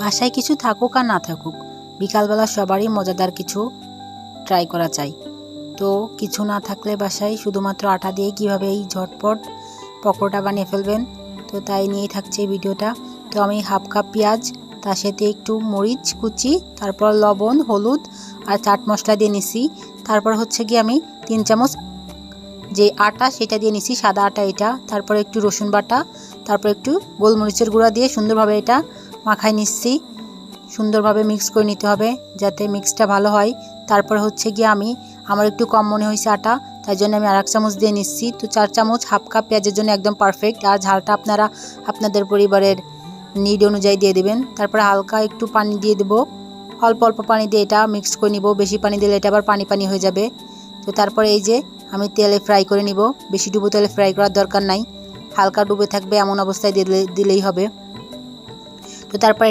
বাসায় কিছু থাকুক আর না থাকুক, বিকালবেলা সবারই মজাদার কিছু ট্রাই করা চাই। তো কিছু না থাকলে বাসায় শুধুমাত্র আটা দিয়ে কীভাবে এই ঝটপট পকোড়া বানিয়ে ফেলবেন, তো তাই নিয়েই থাকছে এই ভিডিওটা। তো আমি হাফ কাপ পেঁয়াজ, তার সাথে একটু মরিচ কুচি, তারপর লবণ, হলুদ আর চাট মশলা দিয়ে নিছি। তারপর হচ্ছে কি আমি 3 চামচ যে আটা সেটা দিয়ে নিছি, সাদা আটা এটা। তারপর একটু রসুন বাটা, তারপর একটু গোলমরিচের গুঁড়া দিয়ে সুন্দরভাবে এটা মাখাই নিচ্ছি। সুন্দরভাবে মিক্স করে নিতে হবে যাতে মিক্সটা ভালো হয়। তারপর হচ্ছে গিয়ে আমার একটু কম মনে হয়েছে আটা, তাই জন্য আমি 1 চামচ দিয়ে নিচ্ছি। তো 4 চামচ, হাফ কাপ পেঁয়াজের জন্য একদম পারফেক্ট। আর ঝালটা আপনারা আপনাদের পরিবারের নিড অনুযায়ী দিয়ে দেবেন। তারপর হালকা একটু পানি দিয়ে দেবো, অল্প অল্প পানি দিয়ে এটা মিক্স করে নিব। বেশি পানি দিলে এটা আবার পানি পানি হয়ে যাবে। তো তারপরে এই যে আমি তেলে ফ্রাই করে নিব। বেশি ডুবো তেলে ফ্রাই করার দরকার নাই, হালকা ডুবে থাকবে এমন অবস্থায় দিলেই হবে। তো তারপর